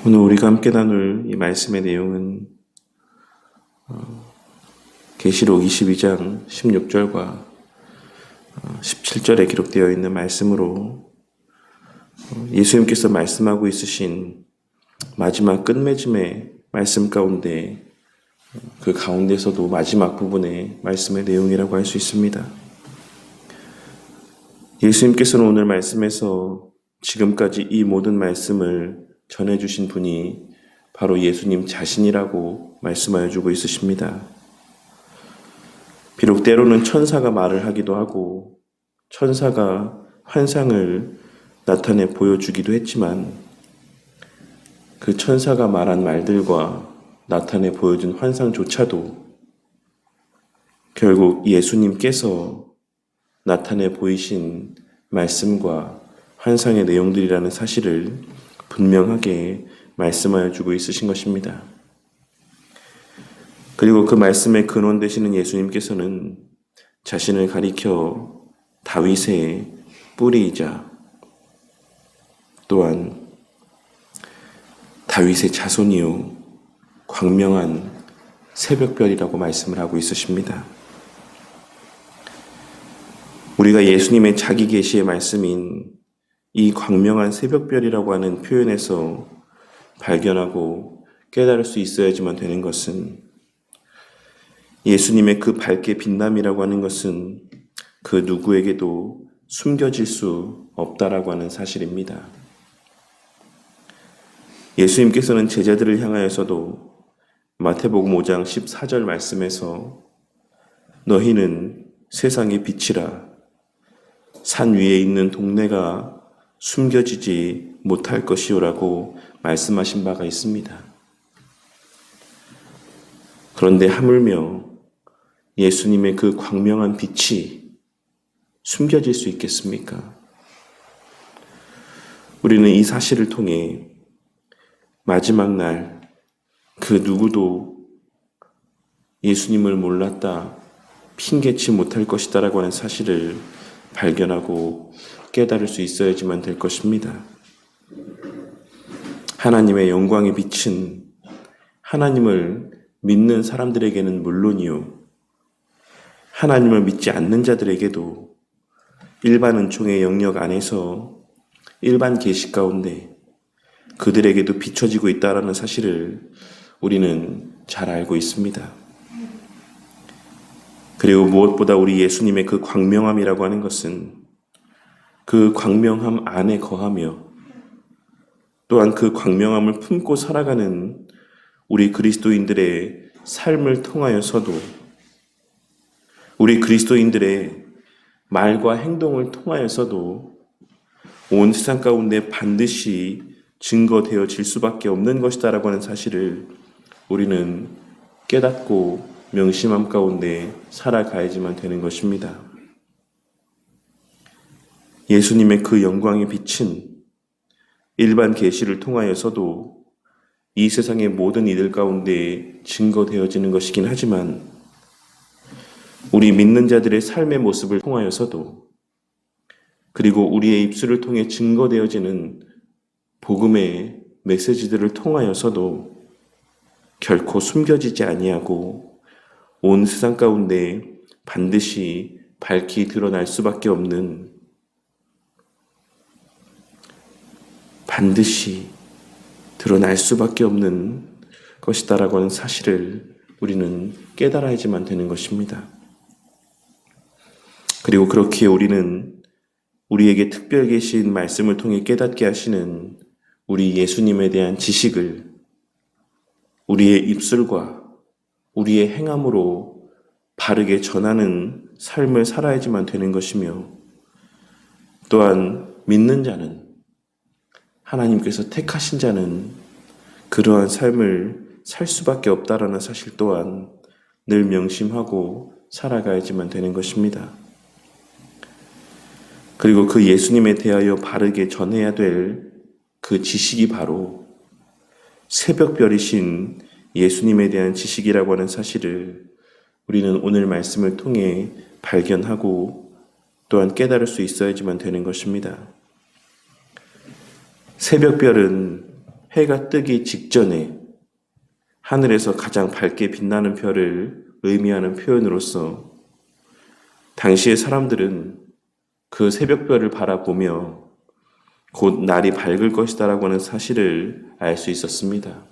오늘 우리가 함께 나눌 이 말씀의 내용은 계시록 22장 16절과 17절에 기록되어 있는 말씀으로 예수님께서 말씀하고 있으신 마지막 끝맺음의 말씀 가운데 그 가운데서도 마지막 부분의 말씀의 내용이라고 할 수 있습니다. 예수님께서는 오늘 말씀에서 지금까지 이 모든 말씀을 전해주신 분이 바로 예수님 자신이라고 말씀하여 주고 있으십니다. 비록 때로는 천사가 말을 하기도 하고 천사가 환상을 나타내 보여주기도 했지만 그 천사가 말한 말들과 나타내 보여준 환상조차도 결국 예수님께서 나타내 보이신 말씀과 환상의 내용들이라는 사실을 분명하게 말씀하여 주고 있으신 것입니다. 그리고 그 말씀의 근원 되시는 예수님께서는 자신을 가리켜 다윗의 뿌리이자 또한 다윗의 자손이요 광명한 새벽별이라고 말씀을 하고 있으십니다. 우리가 예수님의 자기 계시의 말씀인 이 광명한 새벽별이라고 하는 표현에서 발견하고 깨달을 수 있어야지만 되는 것은 예수님의 그 밝게 빛남이라고 하는 것은 그 누구에게도 숨겨질 수 없다라고 하는 사실입니다. 예수님께서는 제자들을 향하여서도 마태복음 5장 14절 말씀에서 너희는 세상의 빛이라 산 위에 있는 동네가 숨겨지지 못할 것이요라고 말씀하신 바가 있습니다. 그런데 하물며 예수님의 그 광명한 빛이 숨겨질 수 있겠습니까? 우리는 이 사실을 통해 마지막 날 그 누구도 예수님을 몰랐다, 핑계치 못할 것이다라고 하는 사실을 발견하고 깨달을 수 있어야지만 될 것입니다. 하나님의 영광의 빛은 하나님을 믿는 사람들에게는 물론이요, 하나님을 믿지 않는 자들에게도 일반 은총의 영역 안에서 일반 계시 가운데 그들에게도 비춰지고 있다는 사실을 우리는 잘 알고 있습니다. 그리고 무엇보다 우리 예수님의 그 광명함이라고 하는 것은 그 광명함 안에 거하며 또한 그 광명함을 품고 살아가는 우리 그리스도인들의 삶을 통하여서도 우리 그리스도인들의 말과 행동을 통하여서도 온 세상 가운데 반드시 증거되어질 수밖에 없는 것이다라고 하는 사실을 우리는 깨닫고 명심함 가운데 살아가야지만 되는 것입니다. 예수님의 그 영광의 빛은 일반 계시를 통하여서도 이 세상의 모든 이들 가운데 증거되어지는 것이긴 하지만 우리 믿는 자들의 삶의 모습을 통하여서도 그리고 우리의 입술을 통해 증거되어지는 복음의 메시지들을 통하여서도 결코 숨겨지지 아니하고 온 세상 가운데 반드시 밝히 드러날 수밖에 없는 것이다라고 하는 사실을 우리는 깨달아야지만 되는 것입니다. 그리고 그렇게 우리는 우리에게 특별 계신 말씀을 통해 깨닫게 하시는 우리 예수님에 대한 지식을 우리의 입술과 우리의 행함으로 바르게 전하는 삶을 살아야지만 되는 것이며 또한 믿는 자는 하나님께서 택하신 자는 그러한 삶을 살 수밖에 없다라는 사실 또한 늘 명심하고 살아가야지만 되는 것입니다. 그리고 그 예수님에 대하여 바르게 전해야 될 그 지식이 바로 새벽별이신 예수님에 대한 지식이라고 하는 사실을 우리는 오늘 말씀을 통해 발견하고 또한 깨달을 수 있어야지만 되는 것입니다. 새벽별은 해가 뜨기 직전에 하늘에서 가장 밝게 빛나는 별을 의미하는 표현으로서 당시의 사람들은 그 새벽별을 바라보며 곧 날이 밝을 것이다라고 하는 사실을 알 수 있었습니다.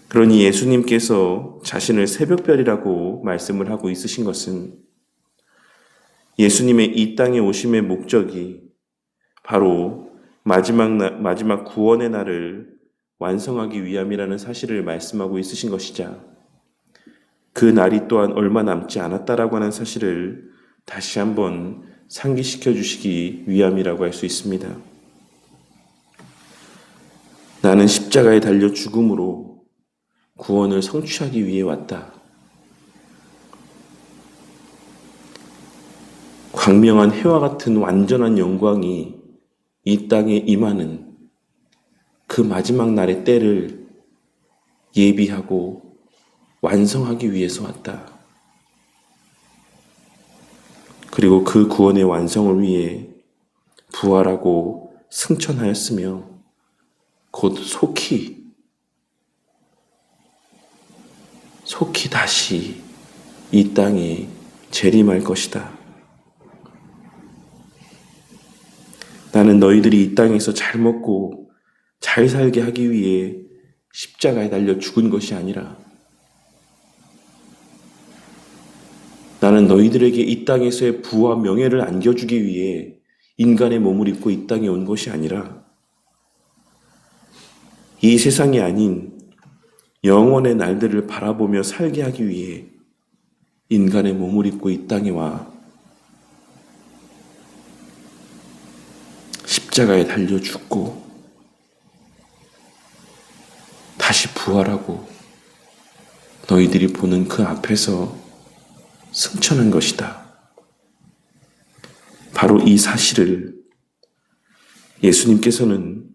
그러니 예수님께서 자신을 새벽별이라고 말씀을 하고 있으신 것은 예수님의 이 땅에 오심의 목적이 바로 마지막 구원의 날을 완성하기 위함이라는 사실을 말씀하고 있으신 것이자 그 날이 또한 얼마 남지 않았다라고 하는 사실을 다시 한번 상기시켜 주시기 위함이라고 할 수 있습니다. 나는 십자가에 달려 죽음으로 구원을 성취하기 위해 왔다. 광명한 해와 같은 완전한 영광이 이 땅에 임하는 그 마지막 날의 때를 예비하고 완성하기 위해서 왔다. 그리고 그 구원의 완성을 위해 부활하고 승천하였으며 곧 속히 다시 이 땅에 재림할 것이다. 나는 너희들이 이 땅에서 잘 먹고 잘 살게 하기 위해 십자가에 달려 죽은 것이 아니라 나는 너희들에게 이 땅에서의 부와 명예를 안겨주기 위해 인간의 몸을 입고 이 땅에 온 것이 아니라 이 세상이 아닌 영원의 날들을 바라보며 살게 하기 위해 인간의 몸을 입고 이 땅에 와 십자가에 달려 죽고 다시 부활하고 너희들이 보는 그 앞에서 승천한 것이다. 바로 이 사실을 예수님께서는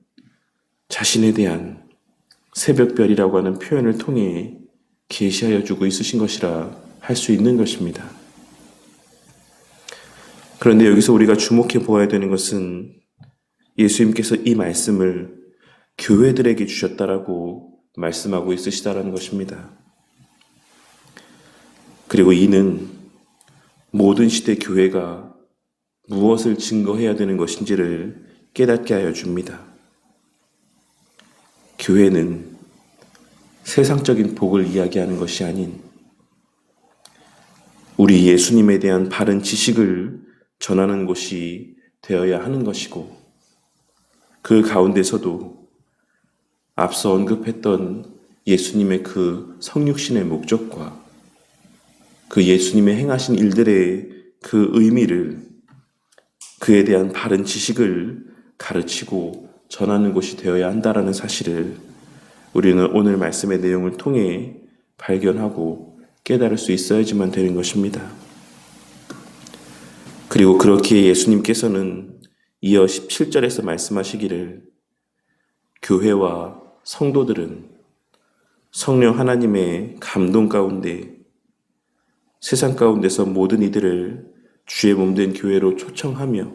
자신에 대한 새벽별이라고 하는 표현을 통해 계시하여 주고 있으신 것이라 할 수 있는 것입니다. 그런데 여기서 우리가 주목해 보아야 되는 것은 예수님께서 이 말씀을 교회들에게 주셨다라고 말씀하고 있으시다라는 것입니다. 그리고 이는 모든 시대 교회가 무엇을 증거해야 되는 것인지를 깨닫게 하여 줍니다. 교회는 세상적인 복을 이야기하는 것이 아닌 우리 예수님에 대한 바른 지식을 전하는 곳이 되어야 하는 것이고 그 가운데서도 앞서 언급했던 예수님의 그 성육신의 목적과 그 예수님의 행하신 일들의 그 의미를 그에 대한 바른 지식을 가르치고 전하는 곳이 되어야 한다라는 사실을 우리는 오늘 말씀의 내용을 통해 발견하고 깨달을 수 있어야지만 되는 것입니다. 그리고 그렇게 예수님께서는 이어 17절에서 말씀하시기를 교회와 성도들은 성령 하나님의 감동 가운데 세상 가운데서 모든 이들을 주의 몸된 교회로 초청하며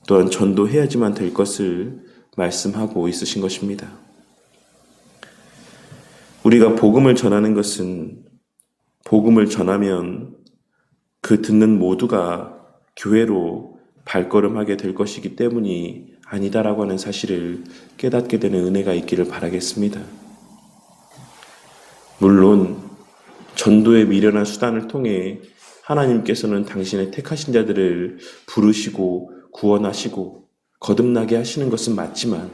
또한 전도해야지만 될 것을 말씀하고 있으신 것입니다. 우리가 복음을 전하는 것은 복음을 전하면 그 듣는 모두가 교회로 발걸음하게 될 것이기 때문이 아니다라고 하는 사실을 깨닫게 되는 은혜가 있기를 바라겠습니다. 물론 전도의 미련한 수단을 통해 하나님께서는 당신의 택하신 자들을 부르시고 구원하시고 거듭나게 하시는 것은 맞지만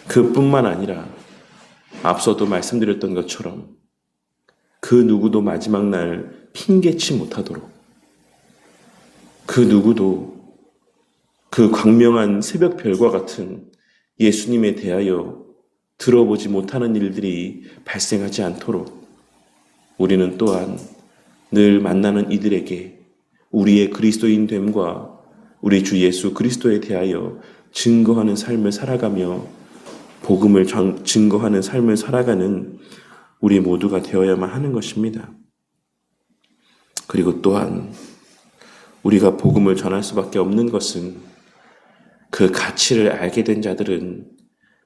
그뿐만 아니라 앞서도 말씀드렸던 것처럼 그 누구도 마지막 날 핑계치 못하도록 그 누구도 그 광명한 새벽별과 같은 예수님에 대하여 들어보지 못하는 일들이 발생하지 않도록 우리는 또한 늘 만나는 이들에게 우리의 그리스도인됨과 우리 주 예수 그리스도에 대하여 증거하는 삶을 살아가며 복음을 증거하는 삶을 살아가는 우리 모두가 되어야만 하는 것입니다. 그리고 또한 우리가 복음을 전할 수밖에 없는 것은 그 가치를 알게 된 자들은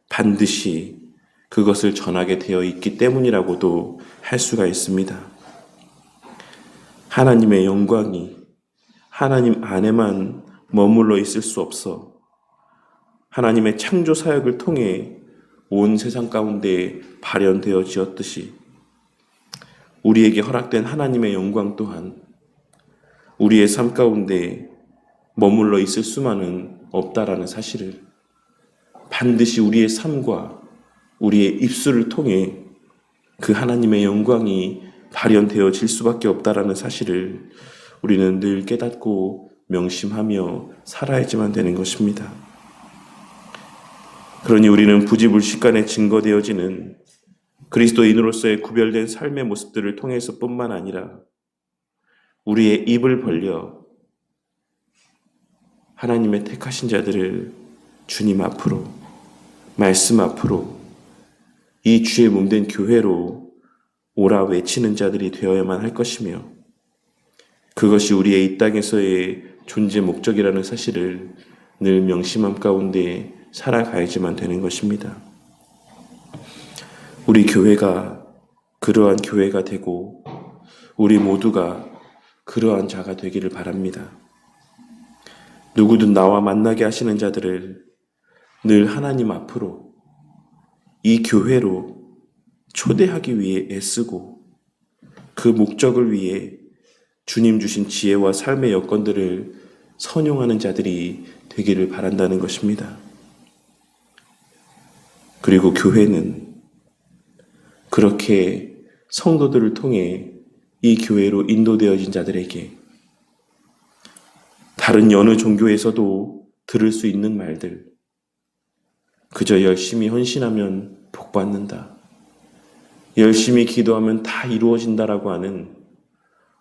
반드시 그것을 전하게 되어 있기 때문이라고도 할 수가 있습니다. 하나님의 영광이 하나님 안에만 머물러 있을 수 없어 하나님의 창조 사역을 통해 온 세상 가운데 발현되어지었듯이 우리에게 허락된 하나님의 영광 또한 우리의 삶 가운데 머물러 있을 수만은 없다라는 사실을 반드시 우리의 삶과 우리의 입술을 통해 그 하나님의 영광이 발현되어질 수밖에 없다라는 사실을 우리는 늘 깨닫고 명심하며 살아야지만 되는 것입니다. 그러니 우리는 부지불식간에 증거되어지는 그리스도인으로서의 구별된 삶의 모습들을 통해서 뿐만 아니라 우리의 입을 벌려 하나님의 택하신 자들을 주님 앞으로, 말씀 앞으로, 이 주의 몸된 교회로 오라 외치는 자들이 되어야만 할 것이며 그것이 우리의 이 땅에서의 존재 목적이라는 사실을 늘 명심함 가운데 살아가야지만 되는 것입니다. 우리 교회가 그러한 교회가 되고 우리 모두가 그러한 자가 되기를 바랍니다. 누구든 나와 만나게 하시는 자들을 늘 하나님 앞으로 이 교회로 초대하기 위해 애쓰고 그 목적을 위해 주님 주신 지혜와 삶의 여건들을 선용하는 자들이 되기를 바란다는 것입니다. 그리고 교회는 그렇게 성도들을 통해 이 교회로 인도되어진 자들에게 다른 여느 종교에서도 들을 수 있는 말들, 그저 열심히 헌신하면 복받는다, 열심히 기도하면 다 이루어진다라고 하는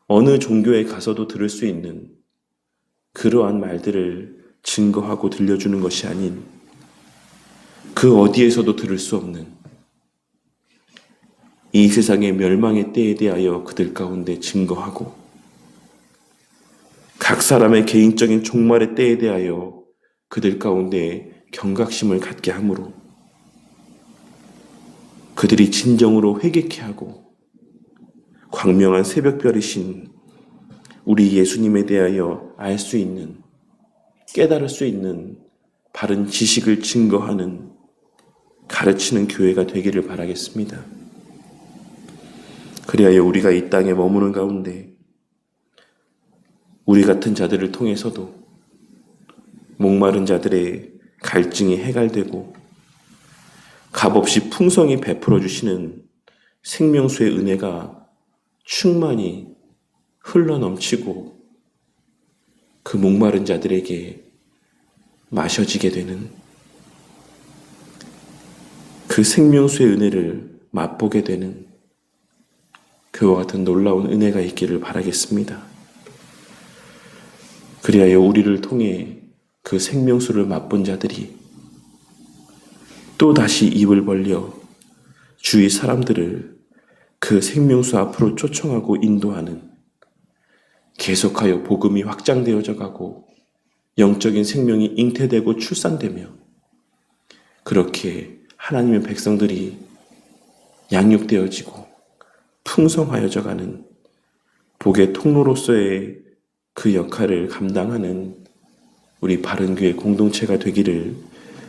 어느 종교에 가서도 들을 수 있는 그러한 말들을 증거하고 들려주는 것이 아닌 그 어디에서도 들을 수 없는 이 세상의 멸망의 때에 대하여 그들 가운데 증거하고 각 사람의 개인적인 종말의 때에 대하여 그들 가운데 경각심을 갖게 하므로 그들이 진정으로 회개케 하고 광명한 새벽별이신 우리 예수님에 대하여 알 수 있는, 깨달을 수 있는 바른 지식을 증거하는, 가르치는 교회가 되기를 바라겠습니다. 그리하여 우리가 이 땅에 머무는 가운데 우리 같은 자들을 통해서도 목마른 자들의 갈증이 해갈되고 값없이 풍성히 베풀어 주시는 생명수의 은혜가 충만히 흘러넘치고 그 목마른 자들에게 마셔지게 되는 그 생명수의 은혜를 맛보게 되는 그와 같은 놀라운 은혜가 있기를 바라겠습니다. 그리하여 우리를 통해 그 생명수를 맛본 자들이 또 다시 입을 벌려 주위 사람들을 그 생명수 앞으로 초청하고 인도하는, 계속하여 복음이 확장되어져 가고 영적인 생명이 잉태되고 출산되며 그렇게 하나님의 백성들이 양육되어지고 풍성하여져 가는 복의 통로로서의 그 역할을 감당하는 우리 바른교회 공동체가 되기를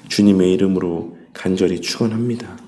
주님의 이름으로 간절히 축원합니다.